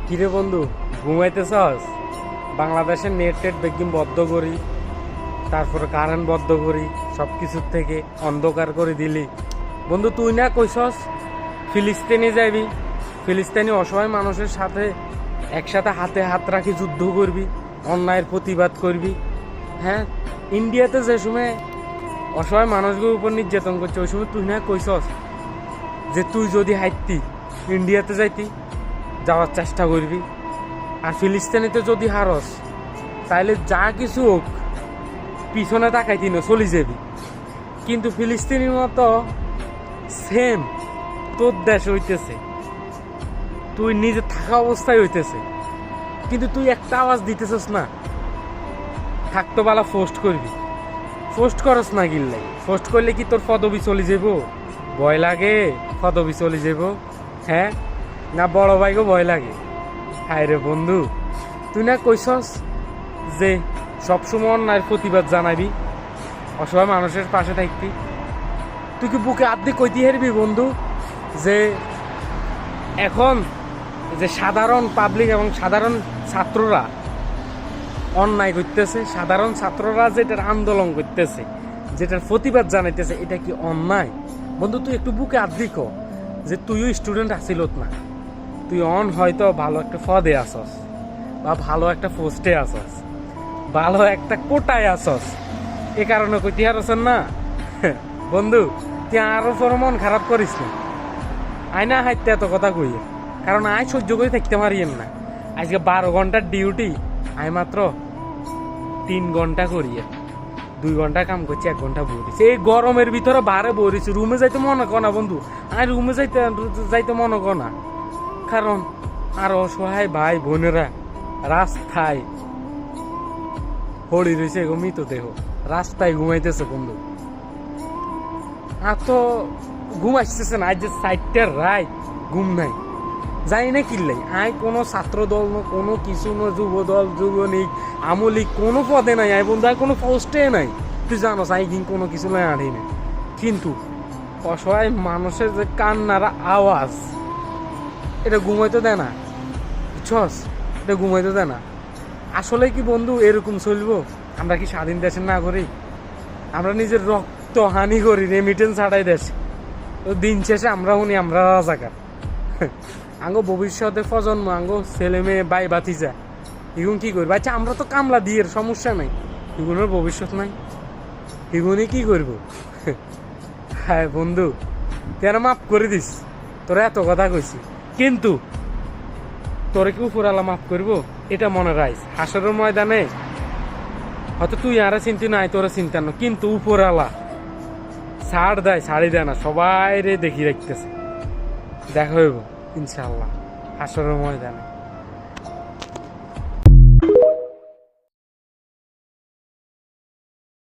কিরে বন্ধু, ঘুমাইতেছস? বাংলাদেশের নেট টেট বেগিম বদ্ধ করি, তারপরে কারেন্ট বদ্ধ করি, সব কিছুর থেকে অন্ধকার করে দিলি। বন্ধু তুই না কইসস ফিলিস্তিনে যাবি, ফিলিস্তিনি অসহায় মানুষের সাথে একসাথে হাতে হাত রাখি যুদ্ধ করবি, অন্যায়ের প্রতিবাদ করবি। হ্যাঁ, ইন্ডিয়াতে যে সময় অসহায় মানুষগুলোর উপর নির্যাতন করছে, ওই সময় তুই না কইসস যে তুই যদি হাইতি ইন্ডিয়াতে যাইতি, যাওয়ার চেষ্টা করবি। আর ফিলিস্তিনিতে যদি হারস, তাইলে যা কিছু হোক পিছনে তাকাইতি না, চলে যাবি। কিন্তু ফিলিস্তিনির মতো সেম তোর দেশ হইতেছে, তুই নিজে থাকা অবস্থায় হইতেছে, কিন্তু তুই একটা আওয়াজ দিতেছস না। থাকতো বালা পোস্ট করবি, পোস্ট করস না গিললে। পোস্ট করলে কি তোর পদবি চলে যাব? ভয় লাগে পদবি চলে যাব? হ্যাঁ না, বড় ভাইকে ভয় লাগে? হায় রে বন্ধু, তুই না কইসস যে সবসময় অন্যায়ের প্রতিবাদ জানাবি, অসহায় মানুষের পাশে থাকবি। তুই কি বুকে আদ্দি কইতে হারবি বন্ধু যে এখন যে সাধারণ পাবলিক এবং সাধারণ ছাত্ররা অন্যায় করতেছে, সাধারণ ছাত্ররা যেটার আন্দোলন করতেছে, যেটার প্রতিবাদ জানাইতেছে, এটা কি অন্যায়? বন্ধু তুই একটু বুকে আদ্দি ক যে তুইও স্টুডেন্ট আসিলত না, তুই হয়তো ভালো একটা পদে আসস, বা ভালো একটা পোস্টে আসস, ভালো একটা কোটায় আসস, এ কারণে কইতে হারছেন না। বন্ধু তুই আরো তোর মন খারাপ করিস না। আয় না হাইতে এত কথা কই, কারণ আয় সহ্য করে থাকতে পারিয়েন না। আজকে 12 ঘন্টার ডিউটি, আয় মাত্র 3 ঘন্টা করিয়ে 2 ঘন্টা কাম করছি, 1 ঘন্টা বইছি। এই গরমের ভিতরে বারে বইছি, রুমে যাইতে মনে কনা বন্ধু। আর রুমে যাইতে মনে কনা, কারণ আর অসহায় ভাই বোনেরা রাস্তায় হলি রয়েছে, মৃত দেহ রাস্তায় ঘুমাইতেছে বন্ধু। আর তো ঘুম আসতেছে না, আজ যে 4টার রাত ঘুম নাই, জানি না কিনলাই। আয় কোনো ছাত্র দল না, কোনো কিছু না, যুব দল, যুবলীগ, আমলীগ কোনো পদে নাই আয় বন্ধু, আয় কোনো পোস্টে নাই। তুই জানোস আই কিন কোনো কিছু নাই আড়ি না, কিন্তু অসহায় মানুষের যে কান্নার আওয়াজ, এটা ঘুমাইতে দেয় না, বুঝছস? এটা ঘুমাইতে দেয় না। আসলে কি বন্ধু এরকম চলবো? আমরা কি স্বাধীন দেশের নাগরিক? আমরা নিজের রক্ত হানি করি, রেমিটেন্স ছাড়াই দেশ। তো দিন শেষে আমরা উনি আমরা রাজাকার। আঙ্গো ভবিষ্যতে প্রজন্ম, আঙ্গো ছেলে মেয়ে বাই বাতিজা, এগুন কি করবো? আচ্ছা আমরা তো কামলা দিয়ে সমস্যা নাই, এগুলোর ভবিষ্যৎ নাই, এগুনি কি করবো? হ্যাঁ বন্ধু তুই মাফ করে দিস, তোরা এত কথা কইছি, কিন্তু তোরে কি উপরালা মাফ করবো? এটা মনে রাইস। হাসরের ময়দানে হয়তো তুই আরে চিন্তা নাই, তোরা চিন্তা না, কিন্তু উপরালা ছাড় দেয়, ছাড়ি দেয় না, সবাই রে দেখি রাখতেছে। দেখা হইব ইনশাল্লাহ হাসরের ময়দানে।